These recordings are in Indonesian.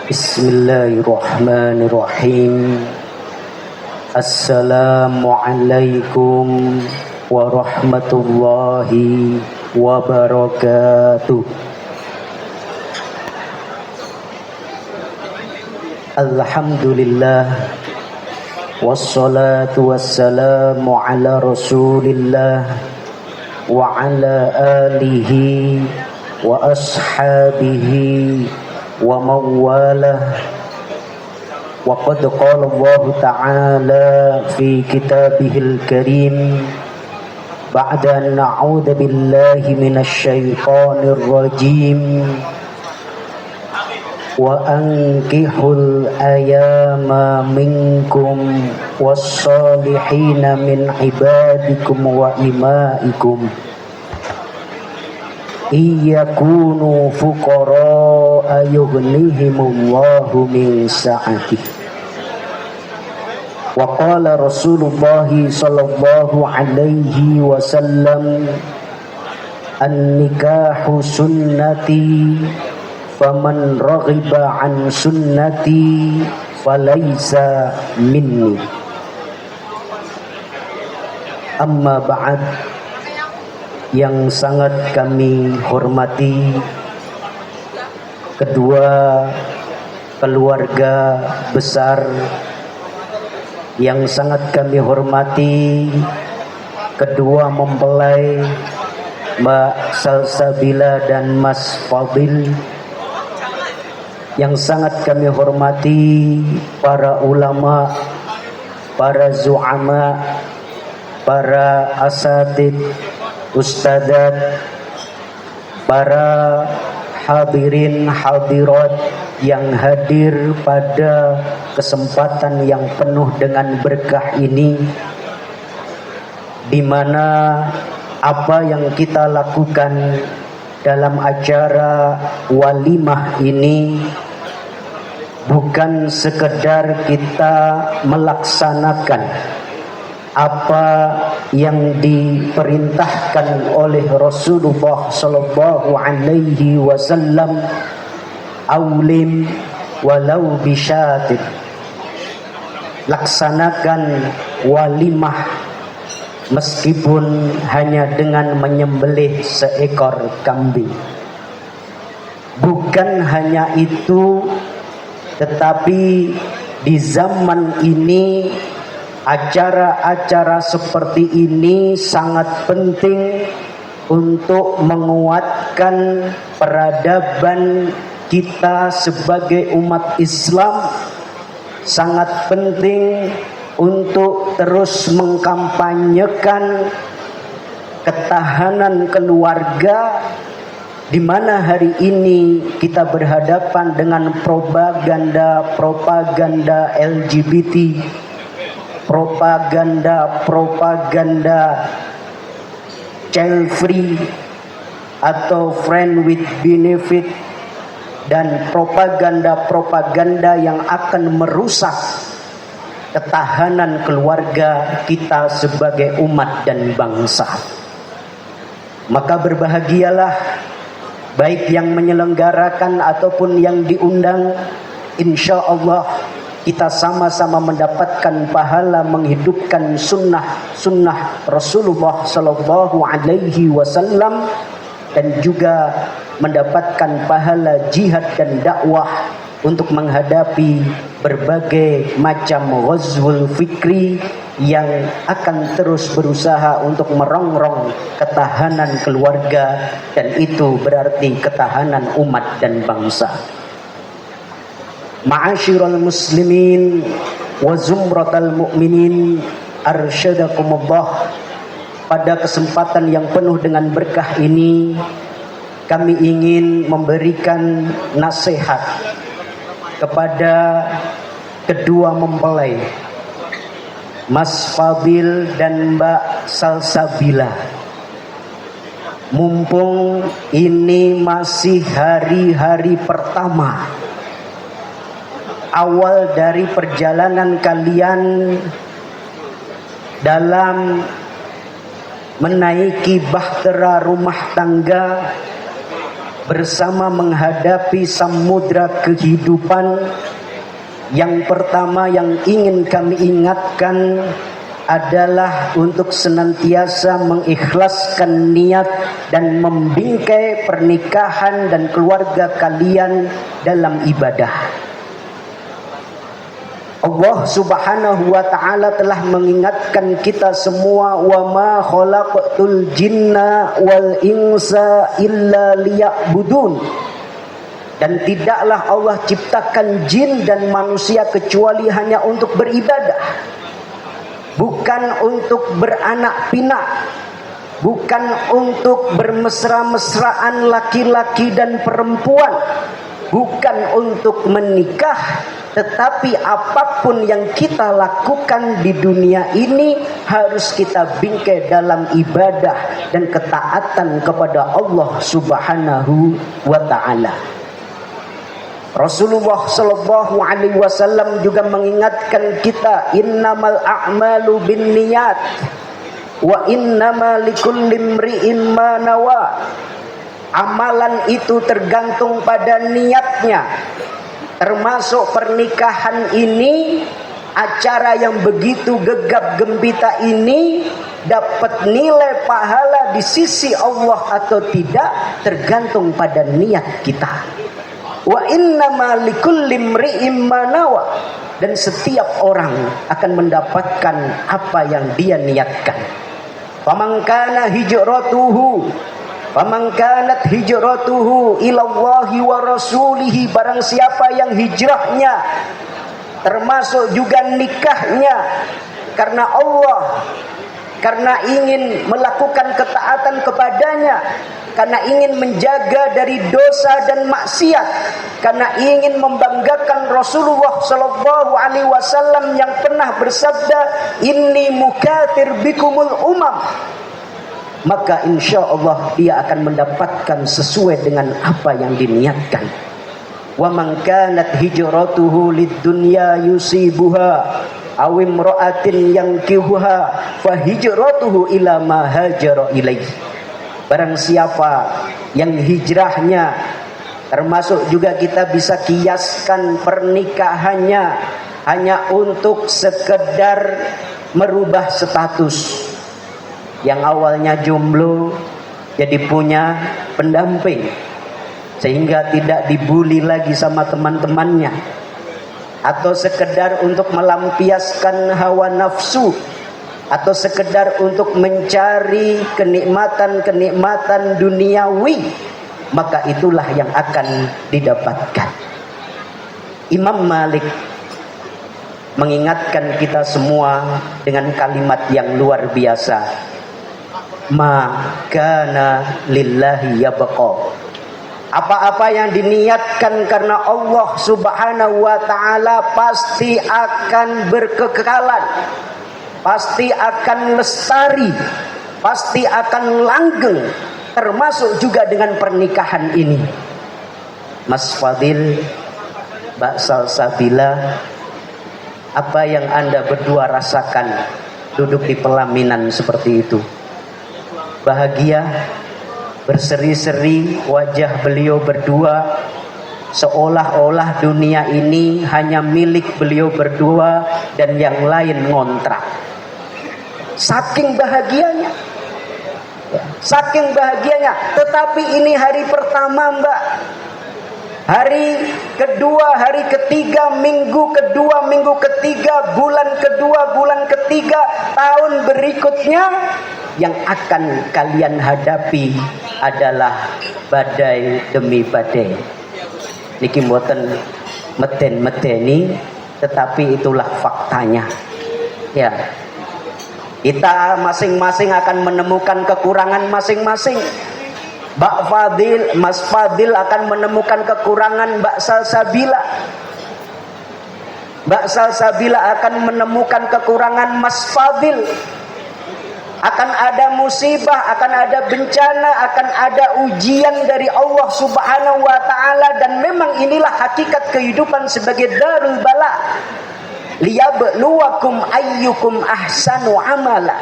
Bismillahirrahmanirrahim. Assalamualaikum warahmatullahi wabarakatuh. Alhamdulillah, wassalatu wassalamu ala rasulillah wa ala alihi wa ashabihi wa mawalah. Wa qad qala Allah ta'ala fi kitabihil karim ba'da an na'udzu billahi minasy syaithanir rajim. Wa ankihul ayama minkum wassalihina min ibadikum wa imaikum iyakunu fuqara yughnihimullahu min sa'atih. Wa qala Rasulullah sallallahu alaihi wasallam, an-nikahu sunnati faman raghiba an sunnati falaysa minni. Amma ba'd. Yang sangat kami hormati kedua keluarga besar, yang sangat kami hormati kedua mempelai Mbak Salsabila dan Mas Fadil, yang sangat kami hormati para ulama, para zu'ama, para asatid, ustadzat, para hadirin hadirat yang hadir pada kesempatan yang penuh dengan berkah ini, di mana apa yang kita lakukan dalam acara walimah ini bukan sekedar kita melaksanakan apa yang diperintahkan oleh Rasulullah sallallahu alaihi wasallam, aulim walau bisyatin, laksanakan walimah meskipun hanya dengan menyembelih seekor kambing. Bukan hanya itu, tetapi di zaman ini acara-acara seperti ini sangat penting untuk menguatkan peradaban kita sebagai umat Islam. Sangat penting untuk terus mengkampanyekan ketahanan keluarga, di mana hari ini kita berhadapan dengan propaganda LGBT, propaganda child free atau friend with benefit, dan propaganda yang akan merusak ketahanan keluarga kita sebagai umat dan bangsa. Maka berbahagialah baik yang menyelenggarakan ataupun yang diundang. Insya Allah kita sama-sama mendapatkan pahala menghidupkan sunnah Rasulullah sallallahu alaihi wasallam, dan juga mendapatkan pahala jihad dan dakwah untuk menghadapi berbagai macam ghazwul fikri yang akan terus berusaha untuk merongrong ketahanan keluarga, dan itu berarti ketahanan umat dan bangsa. Ma'asyiral muslimin wa zumratal mu'minin, arsyadakumullah. Pada kesempatan yang penuh dengan berkah ini, kami ingin memberikan nasihat kepada kedua mempelai Mas Fadil dan Mbak Salsabila. Mumpung ini masih hari-hari pertama awal dari perjalanan kalian dalam menaiki bahtera rumah tangga, bersama menghadapi samudra kehidupan. Yang pertama yang ingin kami ingatkan adalah untuk senantiasa mengikhlaskan niat dan membingkai pernikahan dan keluarga kalian dalam ibadah. Allah Subhanahu wa taala telah mengingatkan kita semua, wa ma khalaqtul jinna wal insa illa liya'budun. Dan tidaklah Allah ciptakan jin dan manusia kecuali hanya untuk beribadah. Bukan untuk beranak pinak, bukan untuk bermesra-mesraan laki-laki dan perempuan, bukan untuk menikah, tetapi apapun yang kita lakukan di dunia ini harus kita bingkai dalam ibadah dan ketaatan kepada Allah Subhanahu wa taala. Rasulullah sallallahu alaihi wasallam juga mengingatkan kita, innamal a'malu binniyat wa innamal likulli imri'in ma nawa. Amalan itu tergantung pada niatnya. Termasuk pernikahan ini, acara yang begitu gegap gempita ini dapat nilai pahala di sisi Allah atau tidak tergantung pada niat kita. Wa innama likulli imri'in ma nawa, dan setiap orang akan mendapatkan apa yang dia niatkan. Faman kana hijratuhu faman kanat hijratuhu ila Allahi wa rasulihi, barang siapa yang hijrahnya termasuk juga nikahnya karena Allah, karena ingin melakukan ketaatan kepadanya, karena ingin menjaga dari dosa dan maksiat, karena ingin membanggakan Rasulullah sallallahu alaihi wasallam yang pernah bersabda, inni mukatir bikumul umam, maka insya Allah dia akan mendapatkan sesuai dengan apa yang diniatkan. Wa man kanat hijratuhu lid-dunya yusibuha aw imra'atin yankihuha fa hijratuhu ila ma hajara ilaihi. Barang siapa yang hijrahnya, termasuk juga kita bisa kiaskan pernikahannya hanya untuk sekedar merubah status, yang awalnya jomblo jadi punya pendamping sehingga tidak dibully lagi sama teman-temannya, atau sekedar untuk melampiaskan hawa nafsu, atau sekedar untuk mencari kenikmatan-kenikmatan duniawi, maka itulah yang akan didapatkan. Imam Malik mengingatkan kita semua dengan kalimat yang luar biasa, ma kana lillahi yabqa. Apa-apa yang diniatkan karena Allah Subhanahu wa taala pasti akan berkekalan, pasti akan lestari, pasti akan langgeng, termasuk juga dengan pernikahan ini. Mas Fadil, Mbak Salsabila, apa yang Anda berdua rasakan duduk di pelaminan seperti itu? Bahagia, berseri-seri wajah beliau berdua, seolah-olah dunia ini hanya milik beliau berdua dan yang lain ngontrak. Saking bahagianya, saking bahagianya. Tetapi ini hari pertama, Mbak. Hari kedua, hari ketiga, minggu kedua, minggu ketiga, bulan kedua, bulan ketiga, tahun berikutnya, yang akan kalian hadapi adalah badai demi badai. Niki mboten meten-meteni, tetapi itulah faktanya. Ya. Kita masing-masing akan menemukan kekurangan masing-masing. Mbak Fadil, Mas Fadil akan menemukan kekurangan Mbak Salsabila. Mbak Salsabila akan menemukan kekurangan Mas Fadil. Akan ada musibah, akan ada bencana, akan ada ujian dari Allah Subhanahu wa taala, dan memang inilah hakikat kehidupan sebagai darul bala. Liyabluwakum ayyukum ahsanu amala.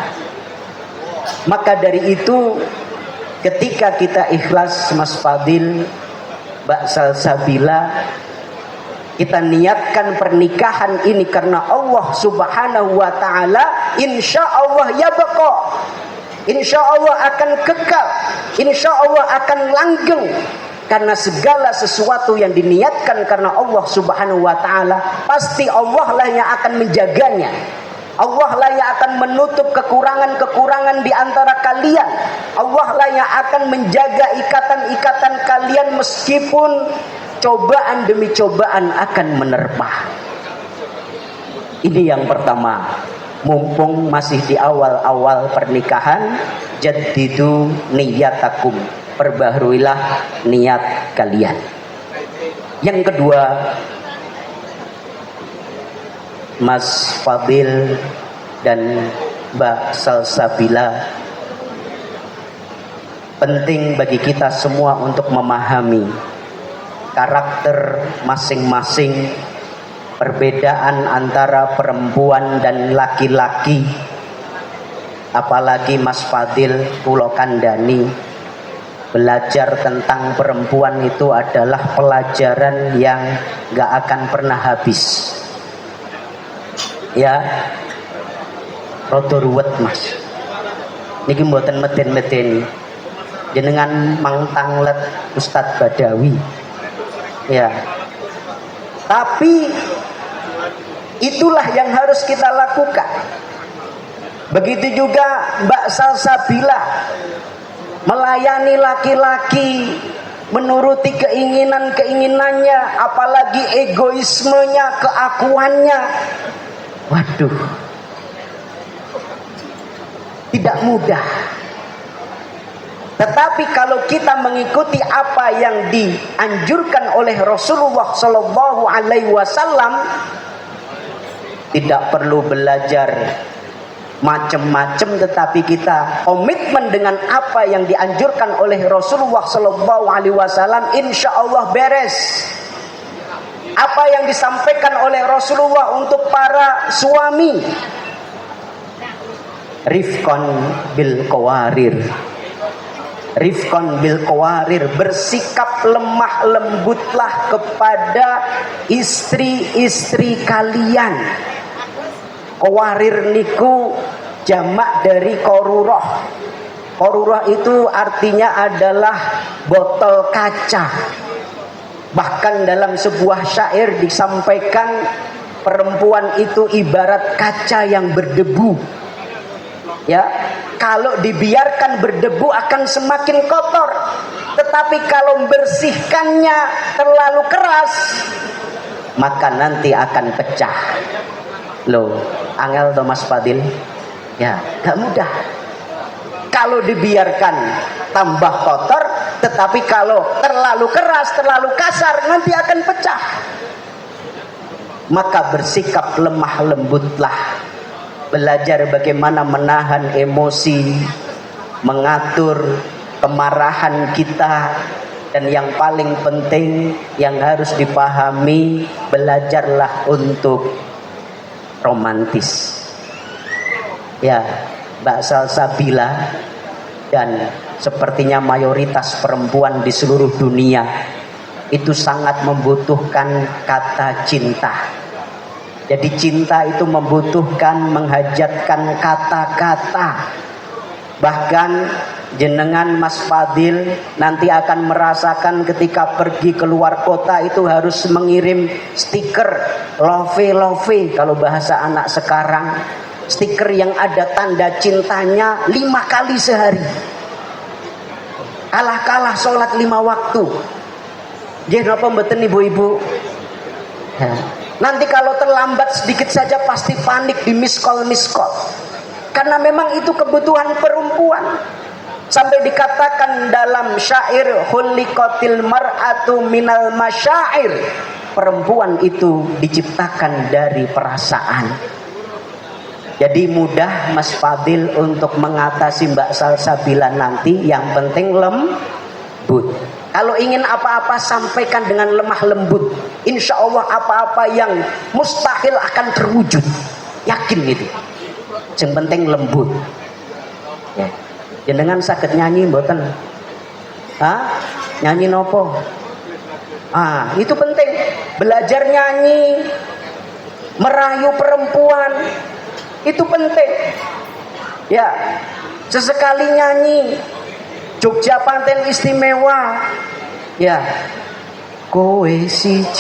Maka dari itu ketika kita ikhlas Mas Fadil, Mbak Salsabila, kita niatkan pernikahan ini karena Allah Subhanahu wa taala, insya Allah ya bako, insya Allah akan kekal, insya Allah akan langgeng. Karena segala sesuatu yang diniatkan karena Allah Subhanahu wa taala, pasti Allah lah yang akan menjaganya. Allah lah yang akan menutup kekurangan-kekurangan di antara kalian. Allah lah yang akan menjaga ikatan-ikatan kalian meskipun cobaan demi cobaan akan menerpa. Ini yang pertama. Mumpung masih di awal-awal pernikahan, jaddidu niyatakum, perbaharuilah niat kalian. Yang kedua, Mas Fadil dan Mbak Salsabila, penting bagi kita semua untuk memahami karakter masing-masing, perbedaan antara perempuan dan laki-laki. Apalagi Mas Fadil Pulo Kandani, belajar tentang perempuan itu adalah pelajaran yang gak akan pernah habis. Ya, rodo ruwet Mas. Niki mboten meden-medeni. Jenengan Mang Tanglet Ustadz Badawi. Ya. Tapi itulah yang harus kita lakukan. Begitu juga Mbak Salsabila, melayani laki-laki, menuruti keinginan-keinginannya, apalagi egoismenya, keakuannya. Waduh, tidak mudah. Tetapi kalau kita mengikuti apa yang dianjurkan oleh Rasulullah Shallallahu Alaihi Wasallam, tidak perlu belajar macam-macam, tetapi kita komitmen dengan apa yang dianjurkan oleh Rasulullah Shallallahu Alaihi Wasallam, insya Allah beres. Apa yang disampaikan oleh Rasulullah untuk para suami, rifqan bil qawarir, rifqan bil qawarir, bersikap lemah lembutlah kepada istri-istri kalian. Qawarir niku jamak dari qorurah. Qorurah itu artinya adalah botol kaca. Bahkan dalam sebuah syair disampaikan perempuan itu ibarat kaca yang berdebu. Ya, kalau dibiarkan berdebu akan semakin kotor. Tetapi kalau membersihkannya terlalu keras, maka nanti akan pecah. Loh, angel Thomas Fadil. Ya, gak mudah. Kalau dibiarkan tambah kotor, tetapi kalau terlalu keras, terlalu kasar, nanti akan pecah. Maka bersikap lemah lembutlah. Belajar bagaimana menahan emosi, mengatur kemarahan kita. Dan yang paling penting yang harus dipahami, belajarlah untuk romantis. Ya, Mbak Salsabila dan sepertinya mayoritas perempuan di seluruh dunia itu sangat membutuhkan kata cinta. Jadi cinta itu membutuhkan menghajatkan kata-kata. Bahkan jenengan Mas Fadil nanti akan merasakan ketika pergi keluar kota itu harus mengirim stiker love kalau bahasa anak sekarang. Stiker yang ada tanda cintanya 5 kali sehari. Kalah sholat 5 waktu. Nggih napa mboten ibu-ibu? Nanti kalau terlambat sedikit saja pasti panik di miss call. Karena memang itu kebutuhan perempuan. Sampai dikatakan dalam syair, khuliqatil mar'atu minal masyair. Perempuan itu diciptakan dari perasaan. Jadi mudah Mas Fadil untuk mengatasi Mbak Salsabila nanti. Yang penting lembut. Kalau ingin apa-apa sampaikan dengan lemah lembut. Insya Allah apa-apa yang mustahil akan terwujud. Yakin itu. Yang penting lembut. Ya. Jenengan sakit nyanyi mboten? Hah? Nyanyi nopo? Itu penting. Belajar nyanyi, merayu perempuan, itu penting. Ya, sesekali nyanyi. Jogja Panten Istimewa. Ya. Kowe sijine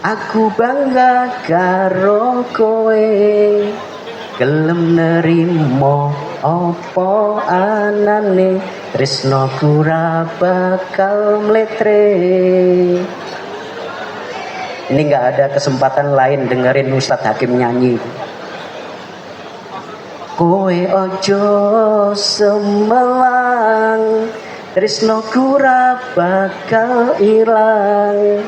aku bangga karo kowe, gelem nerimo opo anane, tresnoku ra bakal mletre. Ini nggak ada kesempatan lain dengerin Ustadz Hakim nyanyi. Kowe ojo semelang, tresnoku ra bakal ilang.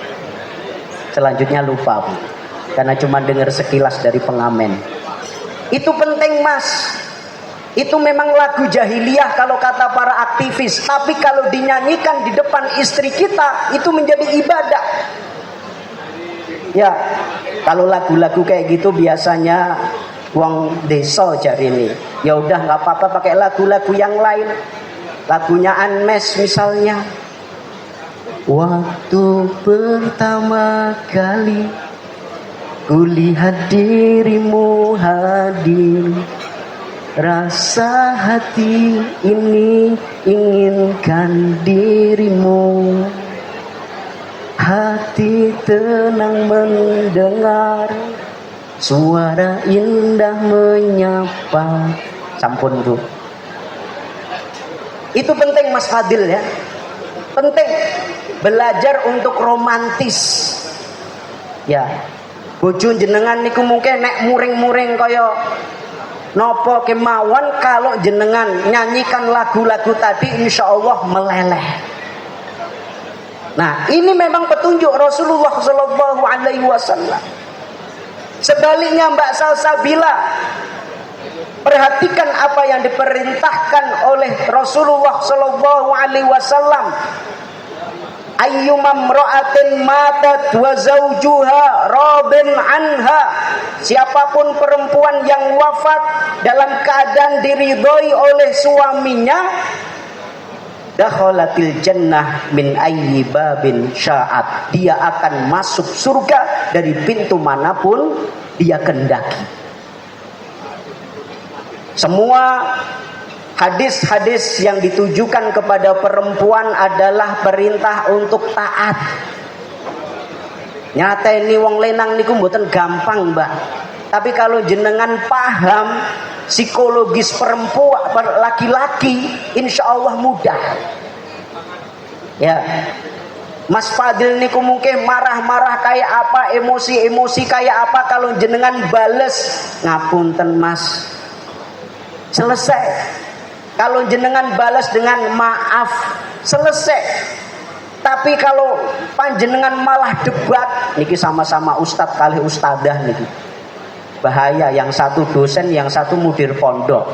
Selanjutnya lupa, Bu, karena cuma dengar sekilas dari pengamen. Itu penting, Mas. Itu memang lagu jahiliyah kalau kata para aktivis. Tapi kalau dinyanyikan di depan istri kita, itu menjadi ibadah. Ya, kalau lagu-lagu kayak gitu biasanya wong desa jari ini. Ya udah nggak apa-apa pakai lagu-lagu yang lain. Lagunya Anmes misalnya. Waktu pertama kali kulihat dirimu hadir, rasa hati ini inginkan dirimu. Hati tenang mendengar suara indah menyapa. Sampun, Bu. Itu penting, Mas Fadil, ya. Penting belajar untuk romantis. Ya. Bojo jenengan niku mungkin nek muring-muring kaya nopo kemawon, kalau jenengan nyanyikan lagu-lagu tadi insya Allah meleleh. Nah, ini memang petunjuk Rasulullah Shallallahu Alaihi Wasallam. Sebaliknya Mbak Salsabila, perhatikan apa yang diperintahkan oleh Rasulullah Shallallahu Alaihi Wasallam. Ayyuma mra'atin matat wa zawjuha radin anha. Siapapun perempuan yang wafat dalam keadaan diridhoi oleh suaminya, dakhalatil jannah min ayyi babin sya'at. Dia akan masuk surga dari pintu manapun dia kehendaki. Semua hadis-hadis yang ditujukan kepada perempuan adalah perintah untuk taat. Nyata ini wong lenang niku mboten gampang, Mbak. Tapi kalau jenengan paham psikologis perempuan laki-laki, insya Allah mudah. Ya, Mas Fadil niku mungkin marah-marah kayak apa, emosi-emosi kayak apa, kalau jenengan bales ngapunten Mas, selesai. Kalau jenengan balas dengan maaf, selesai. Tapi kalau panjenengan malah debat, niki sama-sama ustadz kali ustadah niki, bahaya. Yang satu dosen, yang satu mudir pondok.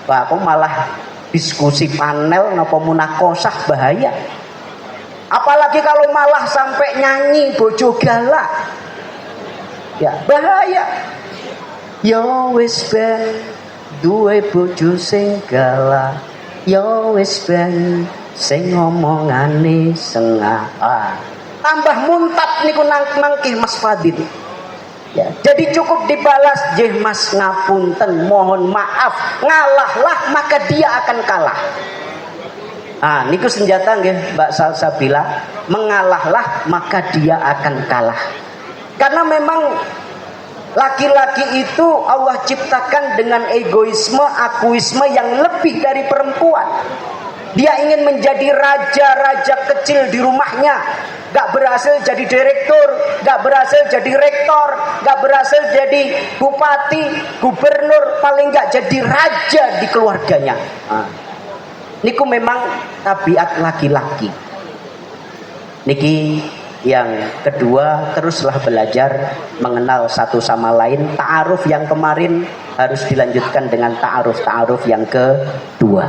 Wah, kok malah diskusi panel napa munakosah, bahaya. Apalagi kalau malah sampai nyanyi bojo galak, ya bahaya. Yo wis ben duwe bojo sing galak, yo wis ben sing ngomongane sengah. Tambah muntat niku nangkih Mas Fadil. Ya, jadi cukup dibalas, "Jeh Mas ngapunten, mohon maaf." Ngalahlah maka dia akan kalah. Niku senjata nggih Mbak Salsabila, mengalahlah maka dia akan kalah. Karena memang laki-laki itu Allah ciptakan dengan egoisme, akuisme yang lebih dari perempuan. Dia ingin menjadi raja-raja kecil di rumahnya. Gak berhasil jadi direktur, gak berhasil jadi rektor, gak berhasil jadi bupati, gubernur, paling gak jadi raja di keluarganya. Niku memang tabiat laki-laki. Niki yang kedua, teruslah belajar mengenal satu sama lain. Ta'aruf yang kemarin harus dilanjutkan dengan ta'aruf yang kedua.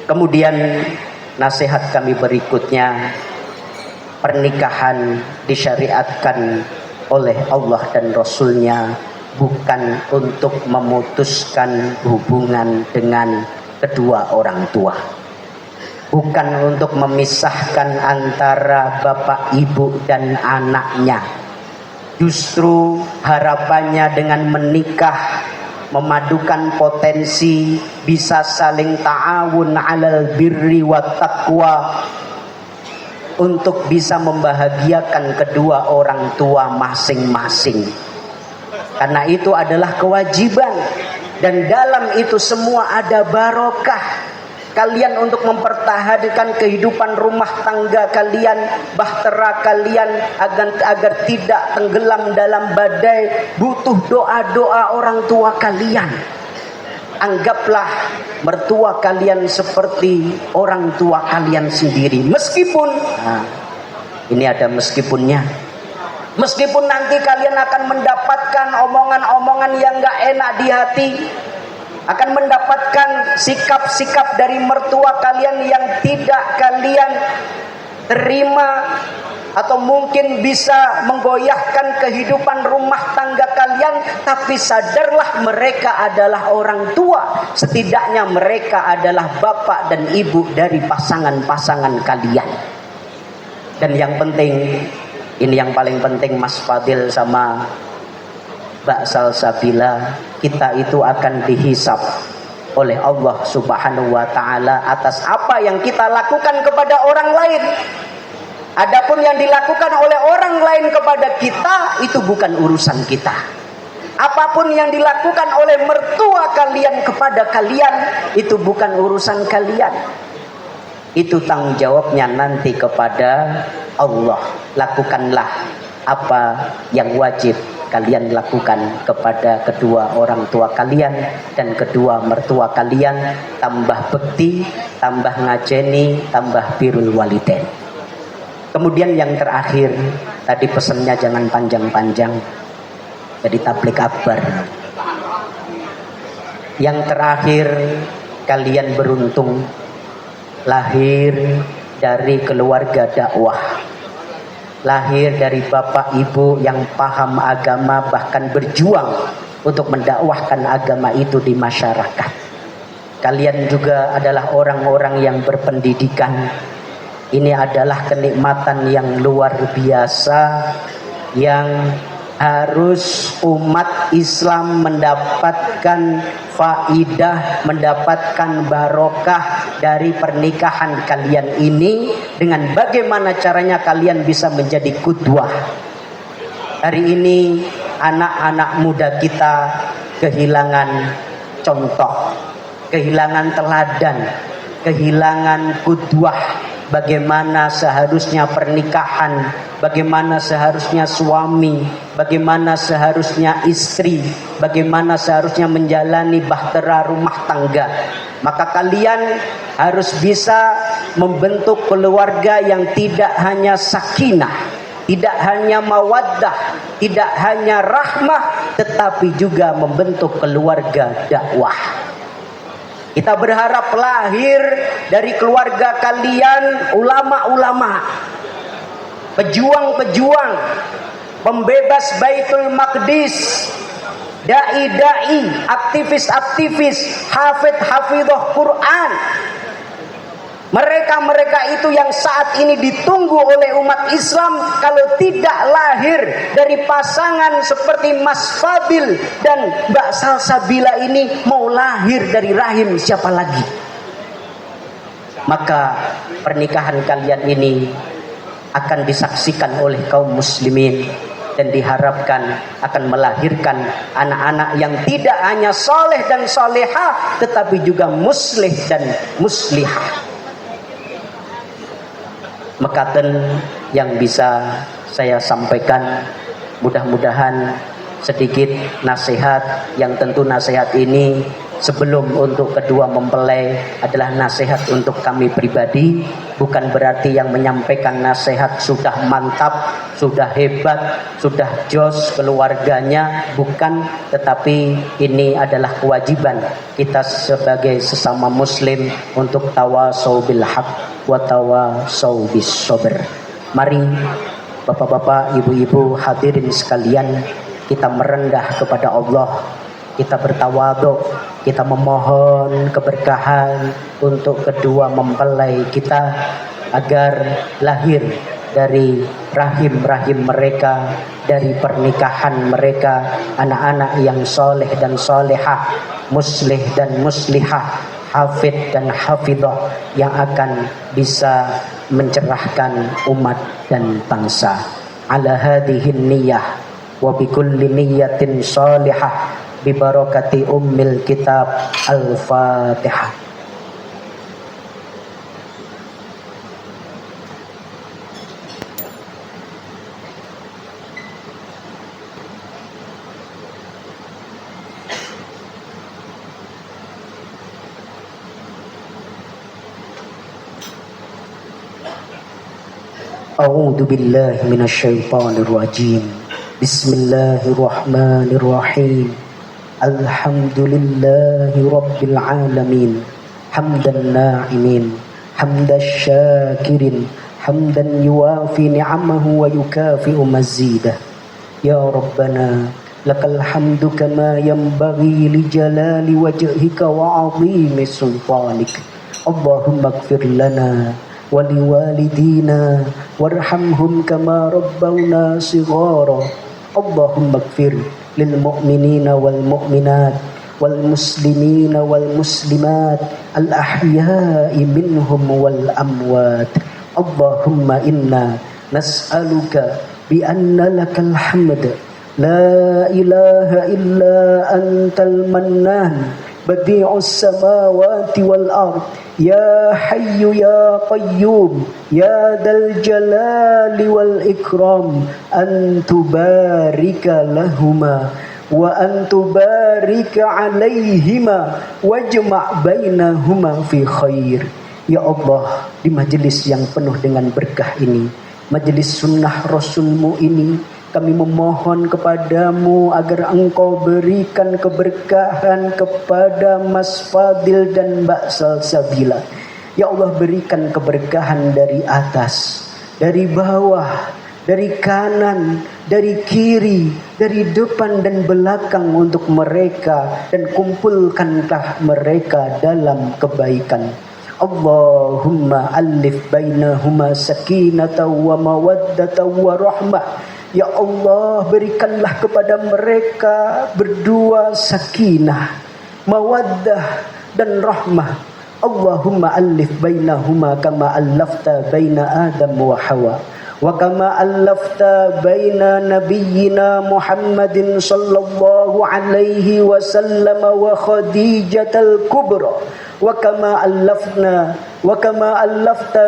Kemudian nasihat kami berikutnya, pernikahan disyariatkan oleh Allah dan Rasulnya bukan untuk memutuskan hubungan dengan kedua orang tua. Bukan untuk memisahkan antara bapak ibu dan anaknya. Justru harapannya dengan menikah memadukan potensi bisa saling ta'awun 'alal birri wat taqwa untuk bisa membahagiakan kedua orang tua masing-masing. Karena itu adalah kewajiban, dan dalam itu semua ada barokah. Kalian untuk mempertahankan kehidupan rumah tangga kalian, bahtera kalian agar tidak tenggelam dalam badai, butuh doa-doa orang tua kalian. Anggaplah mertua kalian seperti orang tua kalian sendiri. Meskipun, ini ada meskipunnya. Meskipun nanti kalian akan mendapatkan omongan-omongan yang gak enak di hati, akan mendapatkan sikap-sikap dari mertua kalian yang tidak kalian terima, atau mungkin bisa menggoyahkan kehidupan rumah tangga kalian. Tapi sadarlah mereka adalah orang tua. Setidaknya mereka adalah bapak dan ibu dari pasangan-pasangan kalian. Dan yang penting, ini yang paling penting Mas Fadil sama Mbak Salsabila, kita itu akan dihisab oleh Allah Subhanahu wa taala atas apa yang kita lakukan kepada orang lain. Adapun yang dilakukan oleh orang lain kepada kita itu bukan urusan kita. Apapun yang dilakukan oleh mertua kalian kepada kalian itu bukan urusan kalian. Itu tanggung jawabnya nanti kepada Allah. Lakukanlah apa yang wajib kalian lakukan kepada kedua orang tua kalian dan kedua mertua kalian. Tambah bekti, tambah ngajeni, tambah birrul walidain. Kemudian yang terakhir, tadi pesannya jangan panjang-panjang, jadi tabligh akbar. Yang terakhir, kalian beruntung lahir dari keluarga dakwah, lahir dari bapak ibu yang paham agama, bahkan berjuang untuk mendakwahkan agama itu di masyarakat. Kalian juga adalah orang-orang yang berpendidikan. Ini adalah kenikmatan yang luar biasa yang harus umat Islam mendapatkan faidah, mendapatkan barokah dari pernikahan kalian ini. Dengan bagaimana caranya kalian bisa menjadi qudwah. Hari ini anak-anak muda kita kehilangan contoh, kehilangan teladan, kehilangan qudwah. Bagaimana seharusnya pernikahan, bagaimana seharusnya suami, bagaimana seharusnya istri, bagaimana seharusnya menjalani bahtera rumah tangga. Maka kalian harus bisa membentuk keluarga yang tidak hanya sakinah, tidak hanya mawaddah, tidak hanya rahmah, tetapi juga membentuk keluarga dakwah. Kita berharap lahir dari keluarga kalian ulama-ulama, pejuang-pejuang, pembebas Baitul Maqdis, dai-dai, aktivis-aktivis, hafidh-hafidhah Quran. Mereka-mereka itu yang saat ini ditunggu oleh umat Islam. Kalau tidak lahir dari pasangan seperti Mas Fadil dan Mbak Salsabila ini, mau lahir dari rahim siapa lagi? Maka pernikahan kalian ini akan disaksikan oleh kaum muslimin dan diharapkan akan melahirkan anak-anak yang tidak hanya soleh dan solehah, tetapi juga muslih dan muslihah. Mekaten yang bisa saya sampaikan, mudah-mudahan sedikit nasihat, yang tentu nasihat ini sebelum untuk kedua mempelai adalah nasihat untuk kami pribadi. Bukan berarti yang menyampaikan nasihat sudah mantap, sudah hebat, sudah jos keluarganya, bukan. Tetapi ini adalah kewajiban kita sebagai sesama muslim untuk tawasau bil haq wa tawasau bis sabr. Mari bapak-bapak, ibu-ibu, hadirin sekalian, kita merendah kepada Allah, kita bertawadhu, Kita memohon keberkahan untuk kedua mempelai kita agar lahir dari rahim-rahim mereka, dari pernikahan mereka, anak-anak yang soleh dan solehah, muslih dan muslihah, hafid dan hafidah, yang akan bisa mencerahkan umat dan bangsa. Ala hadhihin niyah wa bikulli niyatin salihah bibarakati ummil kitab. Al-Fatihah. A'udzu billahi minasyaitonir rajim. Bismillahirrahmanirrahim. Alhamdulillahi rabbil alamin. Hamdan na'imin, hamdash syakirin, hamdan yuwafi ni'amahu wa yukafi'u mazidah. Ya Rabbana lakal hamdu kama yanbaghi li jalali wajhika wa 'azimi sultanik. Allahumma ighfir lana waliwalidina warhamhum kama rabbawna shighara. Allahumma ighfir lil mu'minina wal mu'minat wal muslimina wal muslimat al ahya'i minhum wal amwat. Allahumma inna nas'aluka bi anna lakal hamd la ilaha illa antal mannan badi'us samawati wal ard ya hayyu ya qayyum ya dal jalali wal ikram an tubarika lahuma wa an tubarika alaihima wajma' bainahuma fi khair. Ya Allah, di majelis yang penuh dengan berkah ini, majelis sunnah Rasulmu ini, kami memohon kepadamu agar engkau berikan keberkahan kepada Mas Fadil dan Mbak Salsabila. Ya Allah, berikan keberkahan dari atas, dari bawah, dari kanan, dari kiri, dari depan dan belakang untuk mereka, dan kumpulkanlah mereka dalam kebaikan. Allahumma alif bainahuma sakinata wa mawaddata wa rahmah. Ya Allah, berikanlah kepada mereka berdua sakinah, mawaddah dan rahmah. Allahumma alif bainahuma kama allafta baina Adam wa Hawa wa kama allafta baina nabiyyina Muhammadin sallallahu alaihi wasallam wa Khadijatal kubra wa kama allafta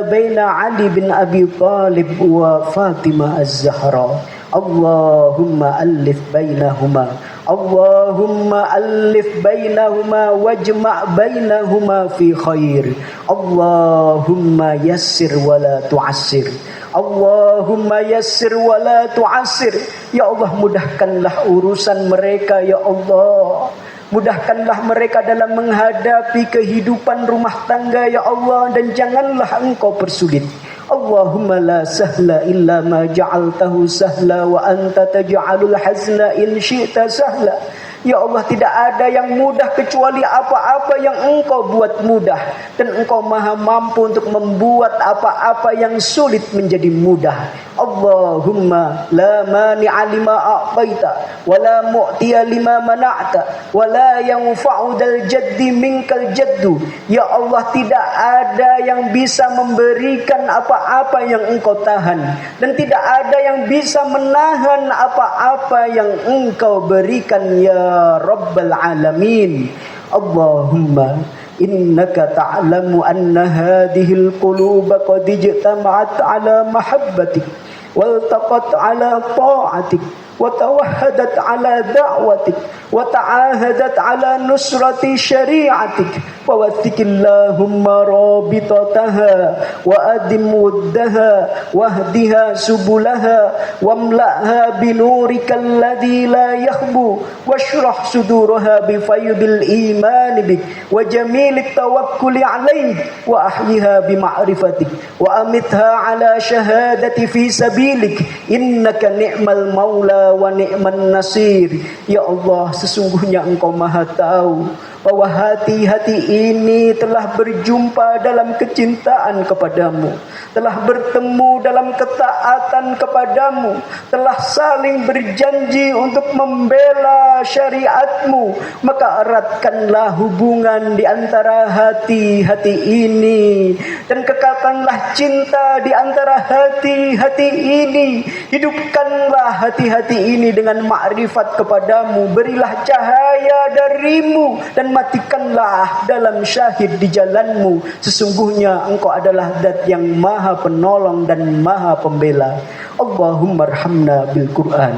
baina Ali bin Abi Thalib wa Fatimah az-Zahra. Allahumma alif bainahuma, Allahumma alif bainahuma wajma' bainahuma fi khair. Allahumma yassir wa la tu'assir, Allahumma yassir wa la tu'assir. Ya Allah, mudahkanlah urusan mereka. Ya Allah, mudahkanlah mereka dalam menghadapi kehidupan rumah tangga. Ya Allah, dan janganlah engkau persulit. Allahumma la sahla illa ma ja'altahu sahla wa anta taj'alul hazna in syi'ta sahla. Ya Allah, tidak ada yang mudah kecuali apa-apa yang engkau buat mudah, dan engkau maha mampu untuk membuat apa-apa yang sulit menjadi mudah. Allahumma la mani'a lima a'taita wa la mu'tiya lima mana'ta wa la yanfa'u dal jaddi minkal jaddu. Ya Allah, tidak ada yang bisa memberikan apa-apa yang engkau tahan, dan tidak ada yang bisa menahan apa-apa yang engkau berikan. Ya Rabbal Alamin. Allahumma innaka ta'lamu anna hadhil quluba qad ijtama'at ala mahabbatik waltaqat ala ta'atik wa tawahhadat ala da'watik wa ta'ahadat ala nusrati syari'atik ووثق اللهم رابطتها وأدم ودها واهدها سبلها واملأها بنورك الذي لا يخبو واشرح صدورها بفيض الإيمان بك وجميل التوكل عليك وأحيها بمعرفتك وأمتها على شهادة في سبيلك إنك نعم المولى ونعم النصير. Ya Allah, sesungguhnya Engkau Maha tahu bahwa hati-hati ini telah berjumpa dalam kecintaan kepadamu, telah bertemu dalam ketaatan kepadamu, telah saling berjanji untuk membela syariatmu. Maka eratkanlah hubungan di antara hati-hati ini dan kekalkanlah cinta di antara hati-hati ini. Hidupkanlah hati-hati ini dengan makrifat kepadamu. Berilah cahaya darimu dan matikanlah dalam syahid di jalanmu. Sesungguhnya Engkau adalah zat yang maha penolong dan maha pembela. Allahumma arhamna bil Qur'an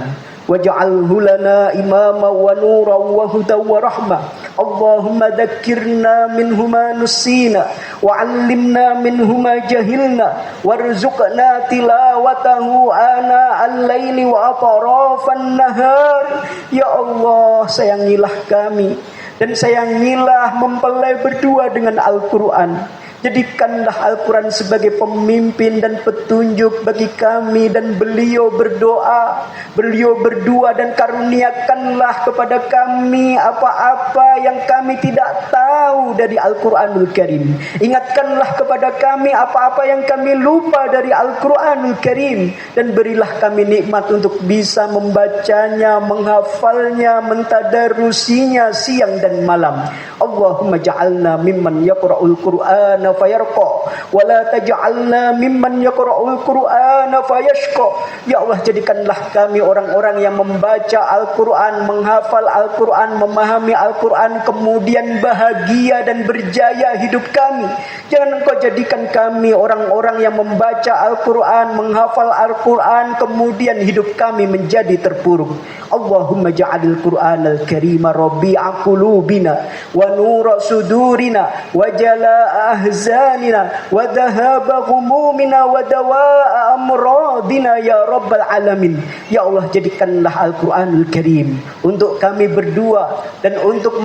waj'alhu lana imama wa nuran wa hudan wa rahmah. Allahumma dhakkirna minhu ma nusina wa 'allimna minhu ma jahilna warzuqna tilawatahu ana al-laili wa atrafan nahar. Ya Allah, sayangilah kami dan sayangilah mempelai berdua dengan Al-Quran. Jadikanlah Al-Quran sebagai pemimpin dan petunjuk bagi kami. Dan beliau berdoa, beliau berdua, dan karuniakanlah kepada kami apa-apa yang kami tidak tahu dari Al-Quranul Karim. Ingatkanlah kepada kami apa-apa yang kami lupa dari Al-Quranul Karim. Dan berilah kami nikmat untuk bisa membacanya, menghafalnya, mentadarusinya siang dan malam. Allahumma ja'alna mimman yaqra'ul Qur'an fayarqa wa la taj'alna mimman yaqra'ul Qur'ana fayashqa. Ya Allah, jadikanlah kami orang-orang yang membaca Al-Quran, menghafal Al-Quran, memahami Al-Quran, kemudian bahagia dan berjaya hidup kami. Jangan Engkau jadikan kami orang-orang yang membaca Al-Quran, menghafal Al-Quran, kemudian hidup kami menjadi terpuruk. Allahumma ja'alil Qur'anal Karima rabi'a qulubina wa nura sudurina wa jalaa ahzanina wa dhahaba ghumumina wa dawaa amradina ya rabbal alamin. Ya Allah, jadikanlah Al-Qur'anul Karim untuk kami berdua dan untuk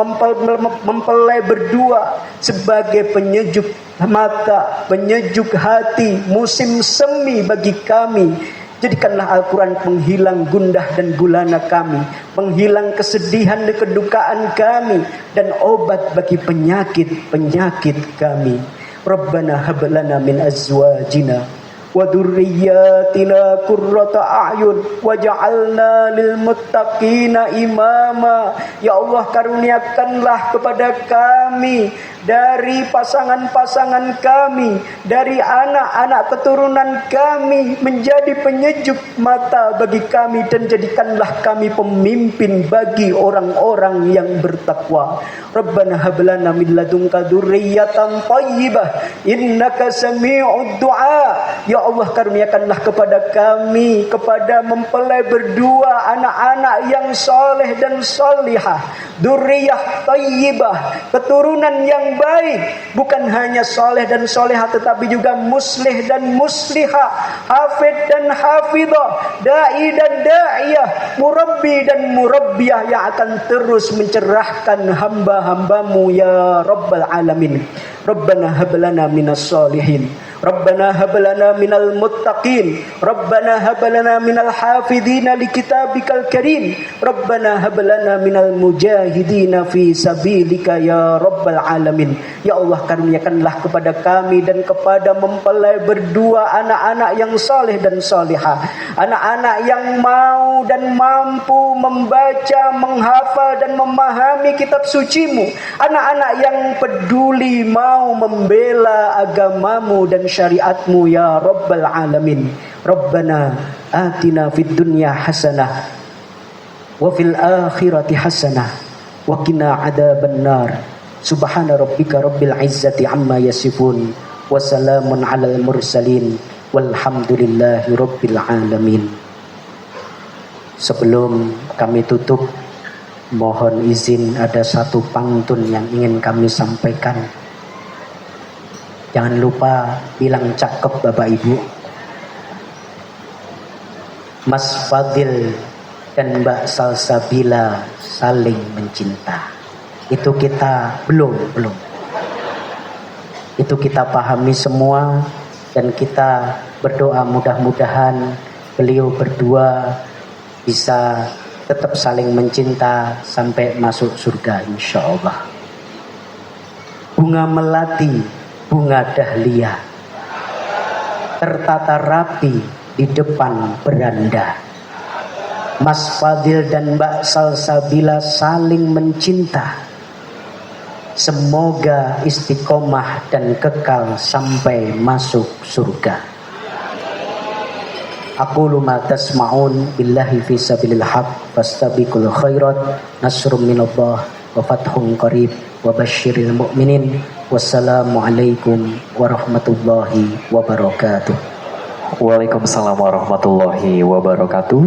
mempelai berdua sebagai penyejuk mata, penyejuk hati, musim semi bagi kami. Jadikanlah Al-Quran penghilang gundah dan gulana kami, penghilang kesedihan dan kedukaan kami, dan obat bagi penyakit-penyakit kami. Rabbana hab lana min azwajina wa dzurriyyatina qurrata a'yun waj'alna lil muttaqina imama. Ya Allah, karuniakanlah kepada kami dari pasangan-pasangan kami, dari anak-anak keturunan kami, menjadi penyejuk mata bagi kami, dan jadikanlah kami pemimpin bagi orang-orang yang bertakwa. Rabbana hab lana min ladunka dzurriyyatan thayyibah innaka sami'ud du'a. Ya Allah, karuniakanlah kepada kami, kepada mempelai berdua, anak-anak yang soleh dan solihah, dzurriyyah thayyibah, keturunan yang baik, bukan hanya soleh dan solehah tetapi juga muslih dan muslihah, hafid dan hafidah, da'i dan da'iyah, murabbi dan murabbiyah yang akan terus mencerahkan hamba-hambamu ya Rabbal Alamin. Rabbana hab lana minas solihin, Rabbana hab lana minal muttaqin, Rabbana hab lana minal hafidhina li kitabikal karim, Rabbana hab lana minal mujahidina fi sabilika ya Rabbal Alamin. Ya Allah, karuniakanlah kepada kami dan kepada mempelai berdua anak-anak yang saleh dan salihah, anak-anak yang mau dan mampu membaca, menghafal dan memahami kitab sucimu, anak-anak yang peduli mau membela agamamu dan syariatmu ya Rabbal Alamin. Rabbana atina fid dunya hasanah wa fil akhirati hasanah wa qina adzaban nar. Subhana rabbika rabbil izzati amma yasifun wa salamun alal mursalin walhamdulillahi rabbil alamin. Sebelum kami tutup, Mohon izin ada satu pantun yang ingin kami sampaikan. Jangan lupa bilang cakep Bapak Ibu. Mas Fadil dan Mbak Salsabila saling mencinta. Itu kita belum. Itu kita pahami semua dan kita berdoa mudah-mudahan beliau berdua bisa tetap saling mencinta sampai masuk surga insya Allah. Bunga melati, bunga dahlia tertata rapi di depan beranda. Mas Fadil dan Mbak Salsabila saling mencinta. Semoga istiqomah dan kekal sampai masuk surga. Aqulu ma tasma'un billahi fi sabilil haq fastabiqul khairat nasrum minallah wa fathun qarib wa basyiril mu'minin. Wassalamu alaikum warahmatullahi wabarakatuh. Waalaikumsalam warahmatullahi wabarakatuh.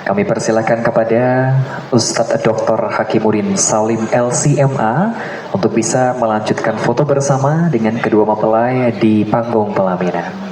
Kami persilakan kepada Ustadz Dr. Hakimuddin Salim LCMA untuk bisa melanjutkan foto bersama dengan kedua mempelai di panggung pelaminan.